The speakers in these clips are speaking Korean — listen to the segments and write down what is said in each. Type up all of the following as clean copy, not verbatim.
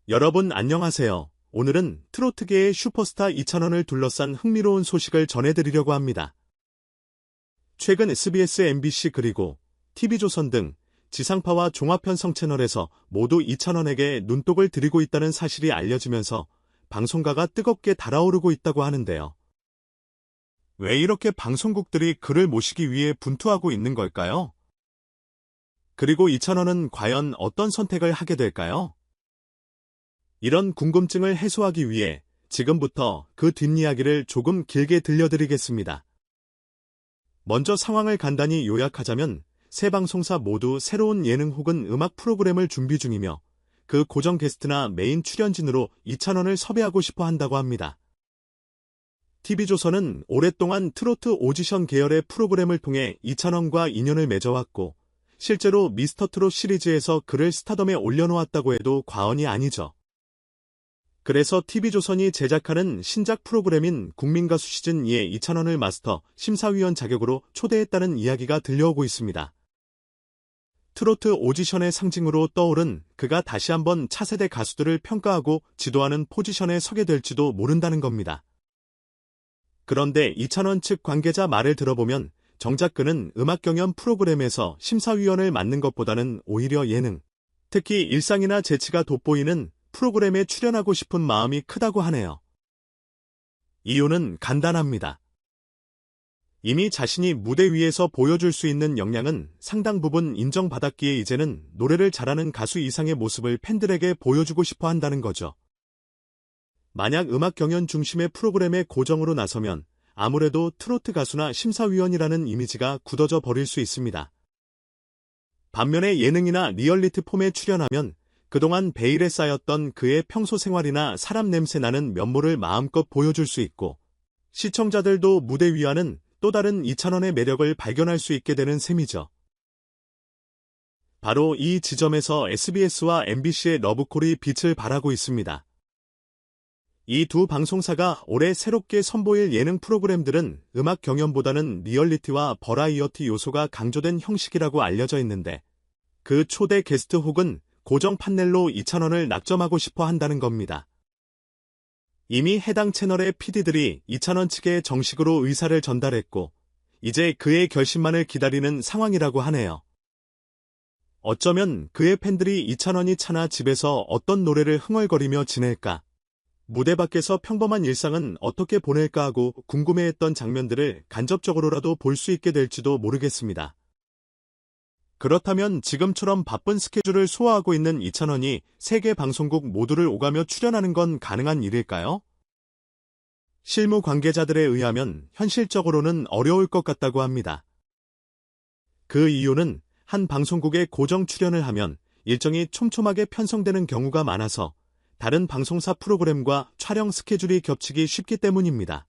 여러분 안녕하세요. 오늘은 트로트계의 슈퍼스타 이찬원을 둘러싼 흥미로운 소식을 전해드리려고 합니다. 최근 SBS, MBC 그리고 TV조선 등 지상파와 종합편성 채널에서 모두 이찬원에게 눈독을 들이고 있다는 사실이 알려지면서 방송가가 뜨겁게 달아오르고 있다고 하는데요. 왜 이렇게 방송국들이 그를 모시기 위해 분투하고 있는 걸까요? 그리고 이찬원은 과연 어떤 선택을 하게 될까요? 이런 궁금증을 해소하기 위해 지금부터 그 뒷이야기를 조금 길게 들려드리겠습니다. 먼저 상황을 간단히 요약하자면 세 방송사 모두 새로운 예능 혹은 음악 프로그램을 준비 중이며 그 고정 게스트나 메인 출연진으로 이찬원을 섭외하고 싶어 한다고 합니다. TV조선은 오랫동안 트로트 오디션 계열의 프로그램을 통해 이찬원과 인연을 맺어왔고 실제로 미스터트롯 시리즈에서 그를 스타덤에 올려놓았다고 해도 과언이 아니죠. 그래서 TV조선이 제작하는 신작 프로그램인 국민가수 시즌2에 이찬원을 마스터 심사위원 자격으로 초대했다는 이야기가 들려오고 있습니다. 트로트 오디션의 상징으로 떠오른 그가 다시 한번 차세대 가수들을 평가하고 지도하는 포지션에 서게 될지도 모른다는 겁니다. 그런데 이찬원 측 관계자 말을 들어보면 정작 그는 음악 경연 프로그램에서 심사위원을 맡는 것보다는 오히려 예능, 특히 일상이나 재치가 돋보이는 프로그램에 출연하고 싶은 마음이 크다고 하네요. 이유는 간단합니다. 이미 자신이 무대 위에서 보여줄 수 있는 역량은 상당 부분 인정받았기에 이제는 노래를 잘하는 가수 이상의 모습을 팬들에게 보여주고 싶어 한다는 거죠. 만약 음악 경연 중심의 프로그램에 고정으로 나서면 아무래도 트로트 가수나 심사위원이라는 이미지가 굳어져 버릴 수 있습니다. 반면에 예능이나 리얼리티 폼에 출연하면 그동안 베일에 쌓였던 그의 평소 생활이나 사람 냄새 나는 면모를 마음껏 보여줄 수 있고 시청자들도 무대 위와는 또 다른 이찬원의 매력을 발견할 수 있게 되는 셈이죠. 바로 이 지점에서 SBS와 MBC의 러브콜이 빛을 발하고 있습니다. 이 두 방송사가 올해 새롭게 선보일 예능 프로그램들은 음악 경연보다는 리얼리티와 버라이어티 요소가 강조된 형식이라고 알려져 있는데 그 초대 게스트 혹은 고정 판넬로 이찬원을 낙점하고 싶어 한다는 겁니다. 이미 해당 채널의 PD들이 이찬원 측에 정식으로 의사를 전달했고 이제 그의 결심만을 기다리는 상황이라고 하네요. 어쩌면 그의 팬들이 이찬원이 차나 집에서 어떤 노래를 흥얼거리며 지낼까, 무대 밖에서 평범한 일상은 어떻게 보낼까 하고 궁금해했던 장면들을 간접적으로라도 볼 수 있게 될지도 모르겠습니다. 그렇다면 지금처럼 바쁜 스케줄을 소화하고 있는 이찬원이 세계 방송국 모두를 오가며 출연하는 건 가능한 일일까요? 실무 관계자들에 의하면 현실적으로는 어려울 것 같다고 합니다. 그 이유는 한 방송국에 고정 출연을 하면 일정이 촘촘하게 편성되는 경우가 많아서 다른 방송사 프로그램과 촬영 스케줄이 겹치기 쉽기 때문입니다.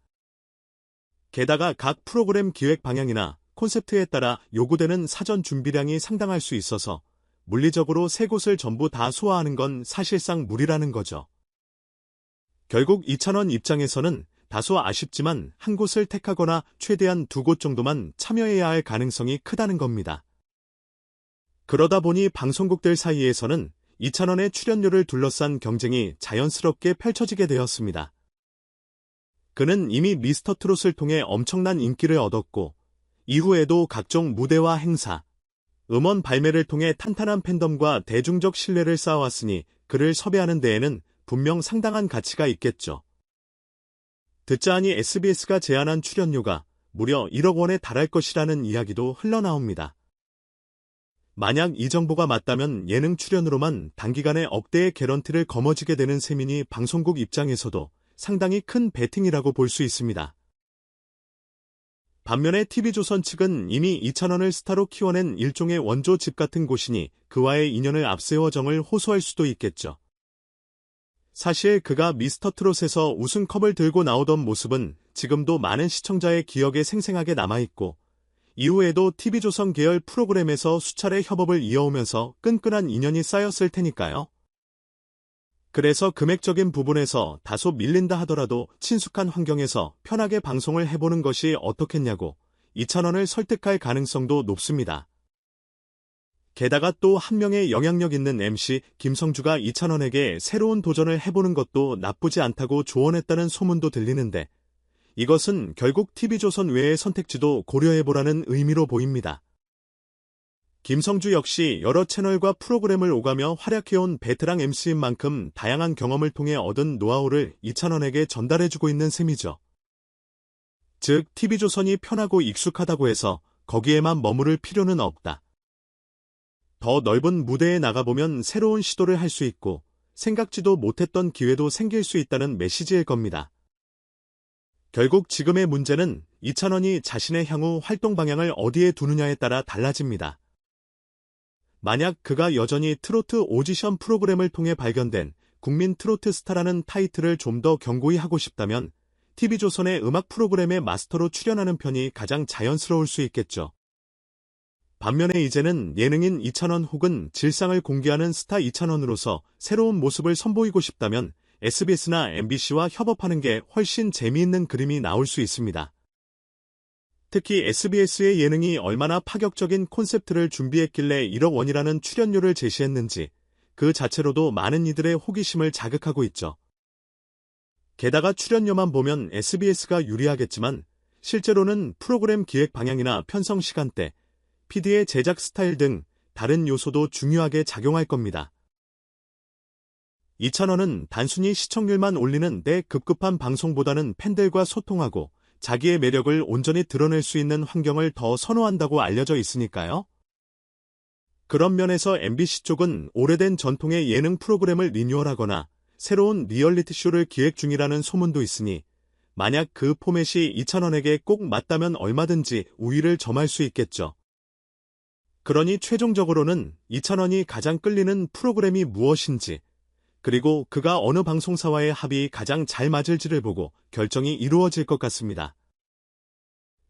게다가 각 프로그램 기획 방향이나 콘셉트에 따라 요구되는 사전 준비량이 상당할 수 있어서 물리적으로 세 곳을 전부 다 소화하는 건 사실상 무리라는 거죠. 결국 이찬원 입장에서는 다소 아쉽지만 한 곳을 택하거나 최대한 두 곳 정도만 참여해야 할 가능성이 크다는 겁니다. 그러다 보니 방송국들 사이에서는 이찬원의 출연료를 둘러싼 경쟁이 자연스럽게 펼쳐지게 되었습니다. 그는 이미 미스터트롯을 통해 엄청난 인기를 얻었고 이후에도 각종 무대와 행사, 음원 발매를 통해 탄탄한 팬덤과 대중적 신뢰를 쌓아왔으니 그를 섭외하는 데에는 분명 상당한 가치가 있겠죠. 듣자 하니 SBS가 제안한 출연료가 무려 1억 원에 달할 것이라는 이야기도 흘러나옵니다. 만약 이 정보가 맞다면 예능 출연으로만 단기간에 억대의 개런티를 거머쥐게 되는 셈이니 방송국 입장에서도 상당히 큰 베팅이라고 볼 수 있습니다. 반면에 TV조선 측은 이미 이찬원을 스타로 키워낸 일종의 원조집 같은 곳이니 그와의 인연을 앞세워 정을 호소할 수도 있겠죠. 사실 그가 미스터트롯에서 우승컵을 들고 나오던 모습은 지금도 많은 시청자의 기억에 생생하게 남아있고 이후에도 TV조선 계열 프로그램에서 수차례 협업을 이어오면서 끈끈한 인연이 쌓였을 테니까요. 그래서 금액적인 부분에서 다소 밀린다 하더라도 친숙한 환경에서 편하게 방송을 해보는 것이 어떻겠냐고 이찬원을 설득할 가능성도 높습니다. 게다가 또 한 명의 영향력 있는 MC 김성주가 이찬원에게 새로운 도전을 해보는 것도 나쁘지 않다고 조언했다는 소문도 들리는데 이것은 결국 TV조선 외의 선택지도 고려해보라는 의미로 보입니다. 김성주 역시 여러 채널과 프로그램을 오가며 활약해온 베테랑 MC인 만큼 다양한 경험을 통해 얻은 노하우를 이찬원에게 전달해주고 있는 셈이죠. 즉, TV조선이 편하고 익숙하다고 해서 거기에만 머무를 필요는 없다. 더 넓은 무대에 나가보면 새로운 시도를 할 수 있고 생각지도 못했던 기회도 생길 수 있다는 메시지일 겁니다. 결국 지금의 문제는 이찬원이 자신의 향후 활동 방향을 어디에 두느냐에 따라 달라집니다. 만약 그가 여전히 트로트 오디션 프로그램을 통해 발견된 국민 트로트 스타라는 타이틀을 좀 더 견고히 하고 싶다면 TV조선의 음악 프로그램의 마스터로 출연하는 편이 가장 자연스러울 수 있겠죠. 반면에 이제는 예능인 이찬원 혹은 질상을 공개하는 스타 이찬원으로서 새로운 모습을 선보이고 싶다면 SBS나 MBC와 협업하는 게 훨씬 재미있는 그림이 나올 수 있습니다. 특히 SBS의 예능이 얼마나 파격적인 콘셉트를 준비했길래 1억 원이라는 출연료를 제시했는지 그 자체로도 많은 이들의 호기심을 자극하고 있죠. 게다가 출연료만 보면 SBS가 유리하겠지만 실제로는 프로그램 기획 방향이나 편성 시간대, PD의 제작 스타일 등 다른 요소도 중요하게 작용할 겁니다. 이찬원은 단순히 시청률만 올리는 데 급급한 방송보다는 팬들과 소통하고 자기의 매력을 온전히 드러낼 수 있는 환경을 더 선호한다고 알려져 있으니까요. 그런 면에서 MBC 쪽은 오래된 전통의 예능 프로그램을 리뉴얼하거나 새로운 리얼리티쇼를 기획 중이라는 소문도 있으니 만약 그 포맷이 이찬원에게 꼭 맞다면 얼마든지 우위를 점할 수 있겠죠. 그러니 최종적으로는 이찬원이 가장 끌리는 프로그램이 무엇인지 그리고 그가 어느 방송사와의 합이 가장 잘 맞을지를 보고 결정이 이루어질 것 같습니다.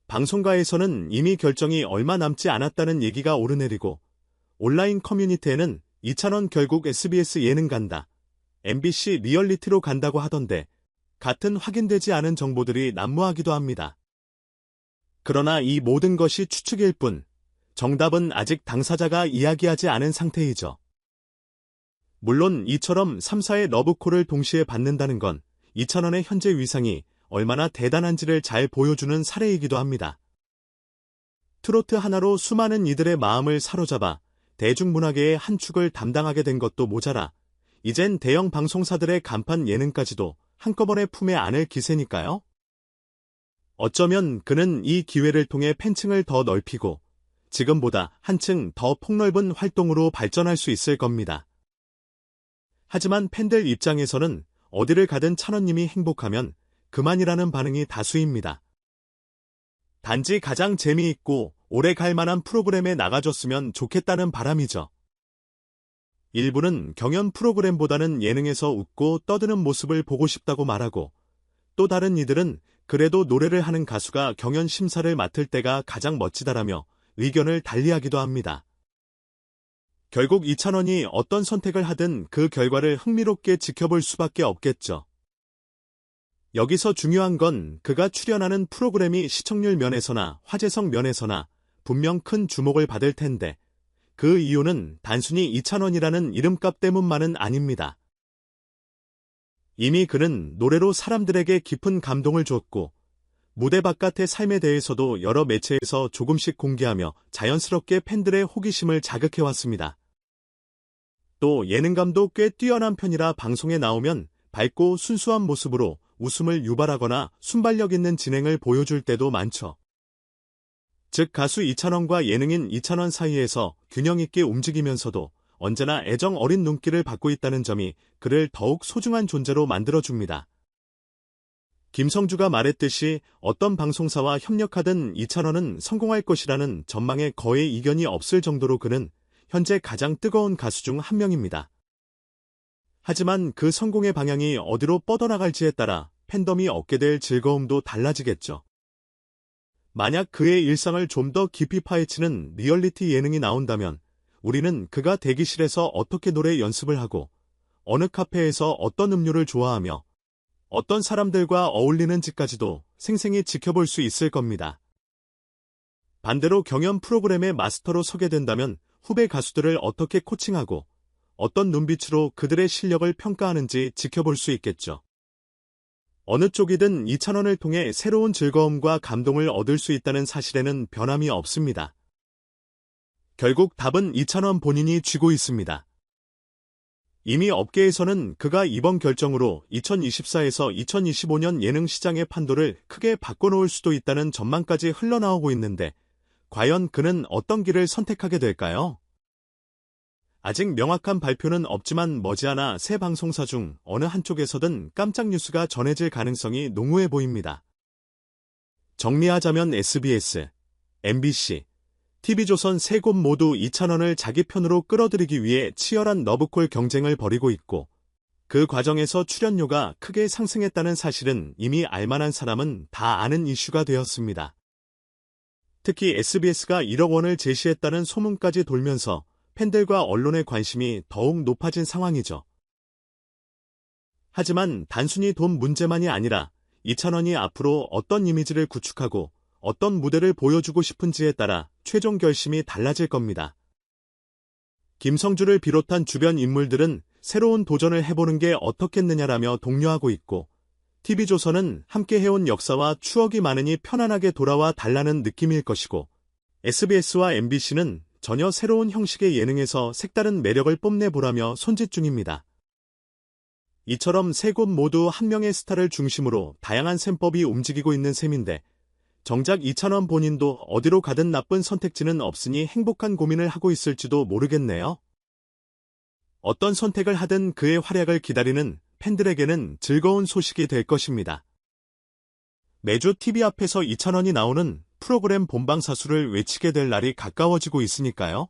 방송가에서는 이미 결정이 얼마 남지 않았다는 얘기가 오르내리고 온라인 커뮤니티에는 이찬원 결국 SBS 예능 간다, MBC 리얼리티로 간다고 하던데 같은 확인되지 않은 정보들이 난무하기도 합니다. 그러나 이 모든 것이 추측일 뿐 정답은 아직 당사자가 이야기하지 않은 상태이죠. 물론 이처럼 3사의 러브콜을 동시에 받는다는 건 이찬원의 현재 위상이 얼마나 대단한지를 잘 보여주는 사례이기도 합니다. 트로트 하나로 수많은 이들의 마음을 사로잡아 대중문화계의 한 축을 담당하게 된 것도 모자라 이젠 대형 방송사들의 간판 예능까지도 한꺼번에 품에 안을 기세니까요. 어쩌면 그는 이 기회를 통해 팬층을 더 넓히고 지금보다 한층 더 폭넓은 활동으로 발전할 수 있을 겁니다. 하지만 팬들 입장에서는 어디를 가든 찬원님이 행복하면 그만이라는 반응이 다수입니다. 단지 가장 재미있고 오래 갈 만한 프로그램에 나가줬으면 좋겠다는 바람이죠. 일부는 경연 프로그램보다는 예능에서 웃고 떠드는 모습을 보고 싶다고 말하고 또 다른 이들은 그래도 노래를 하는 가수가 경연 심사를 맡을 때가 가장 멋지다라며 의견을 달리하기도 합니다. 결국 이찬원이 어떤 선택을 하든 그 결과를 흥미롭게 지켜볼 수밖에 없겠죠. 여기서 중요한 건 그가 출연하는 프로그램이 시청률 면에서나 화제성 면에서나 분명 큰 주목을 받을 텐데 그 이유는 단순히 이찬원이라는 이름값 때문만은 아닙니다. 이미 그는 노래로 사람들에게 깊은 감동을 줬고 무대 바깥의 삶에 대해서도 여러 매체에서 조금씩 공개하며 자연스럽게 팬들의 호기심을 자극해왔습니다. 또 예능감도 꽤 뛰어난 편이라 방송에 나오면 밝고 순수한 모습으로 웃음을 유발하거나 순발력 있는 진행을 보여줄 때도 많죠. 즉 가수 이찬원과 예능인 이찬원 사이에서 균형 있게 움직이면서도 언제나 애정 어린 눈길을 받고 있다는 점이 그를 더욱 소중한 존재로 만들어줍니다. 김성주가 말했듯이 어떤 방송사와 협력하든 이찬원은 성공할 것이라는 전망에 거의 이견이 없을 정도로 그는 현재 가장 뜨거운 가수 중 한 명입니다. 하지만 그 성공의 방향이 어디로 뻗어나갈지에 따라 팬덤이 얻게 될 즐거움도 달라지겠죠. 만약 그의 일상을 좀 더 깊이 파헤치는 리얼리티 예능이 나온다면 우리는 그가 대기실에서 어떻게 노래 연습을 하고 어느 카페에서 어떤 음료를 좋아하며 어떤 사람들과 어울리는지까지도 생생히 지켜볼 수 있을 겁니다. 반대로 경연 프로그램의 마스터로 서게 된다면 후배 가수들을 어떻게 코칭하고 어떤 눈빛으로 그들의 실력을 평가하는지 지켜볼 수 있겠죠. 어느 쪽이든 2,000원을 통해 새로운 즐거움과 감동을 얻을 수 있다는 사실에는 변함이 없습니다. 결국 답은 2,000원 본인이 쥐고 있습니다. 이미 업계에서는 그가 이번 결정으로 2024에서 2025년 예능 시장의 판도를 크게 바꿔놓을 수도 있다는 전망까지 흘러나오고 있는데 과연 그는 어떤 길을 선택하게 될까요? 아직 명확한 발표는 없지만 머지않아 새 방송사 중 어느 한쪽에서든 깜짝 뉴스가 전해질 가능성이 농후해 보입니다. 정리하자면 SBS, MBC, TV조선 세 곳 모두 2,000원을 자기 편으로 끌어들이기 위해 치열한 러브콜 경쟁을 벌이고 있고 그 과정에서 출연료가 크게 상승했다는 사실은 이미 알만한 사람은 다 아는 이슈가 되었습니다. 특히 SBS가 1억 원을 제시했다는 소문까지 돌면서 팬들과 언론의 관심이 더욱 높아진 상황이죠. 하지만 단순히 돈 문제만이 아니라 2,000원이 앞으로 어떤 이미지를 구축하고 어떤 무대를 보여주고 싶은지에 따라 최종 결심이 달라질 겁니다. 김성주를 비롯한 주변 인물들은 새로운 도전을 해보는 게 어떻겠느냐라며 독려하고 있고 TV조선은 함께 해온 역사와 추억이 많으니 편안하게 돌아와 달라는 느낌일 것이고 SBS와 MBC는 전혀 새로운 형식의 예능에서 색다른 매력을 뽐내보라며 손짓 중입니다. 이처럼 세 곳 모두 한 명의 스타를 중심으로 다양한 셈법이 움직이고 있는 셈인데 정작 2,000원 본인도 어디로 가든 나쁜 선택지는 없으니 행복한 고민을 하고 있을지도 모르겠네요. 어떤 선택을 하든 그의 활약을 기다리는 팬들에게는 즐거운 소식이 될 것입니다. 매주 TV 앞에서 2,000원이 나오는 프로그램 본방사수를 외치게 될 날이 가까워지고 있으니까요.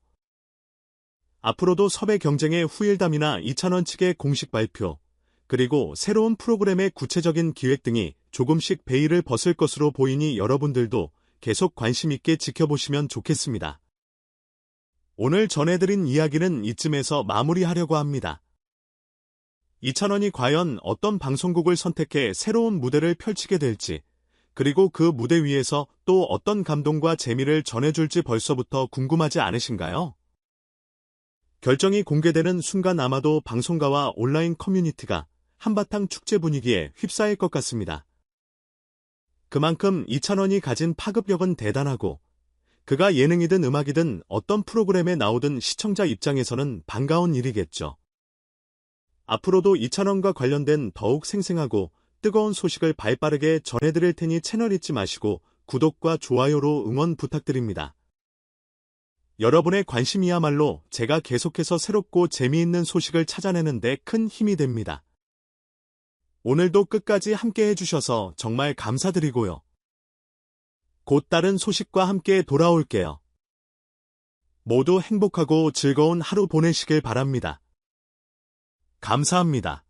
앞으로도 섭외 경쟁의 후일담이나 2,000원 측의 공식 발표, 그리고 새로운 프로그램의 구체적인 기획 등이 조금씩 베일을 벗을 것으로 보이니 여러분들도 계속 관심 있게 지켜보시면 좋겠습니다. 오늘 전해드린 이야기는 이쯤에서 마무리하려고 합니다. 2,000원이 과연 어떤 방송국을 선택해 새로운 무대를 펼치게 될지, 그리고 그 무대 위에서 또 어떤 감동과 재미를 전해줄지 벌써부터 궁금하지 않으신가요? 결정이 공개되는 순간 아마도 방송가와 온라인 커뮤니티가 한바탕 축제 분위기에 휩싸일 것 같습니다. 그만큼 2,000원이 가진 파급력은 대단하고 그가 예능이든 음악이든 어떤 프로그램에 나오든 시청자 입장에서는 반가운 일이겠죠. 앞으로도 2,000원과 관련된 더욱 생생하고 뜨거운 소식을 발빠르게 전해드릴 테니 채널 잊지 마시고 구독과 좋아요로 응원 부탁드립니다. 여러분의 관심이야말로 제가 계속해서 새롭고 재미있는 소식을 찾아내는 데 큰 힘이 됩니다. 오늘도 끝까지 함께 해주셔서 정말 감사드리고요. 곧 다른 소식과 함께 돌아올게요. 모두 행복하고 즐거운 하루 보내시길 바랍니다. 감사합니다.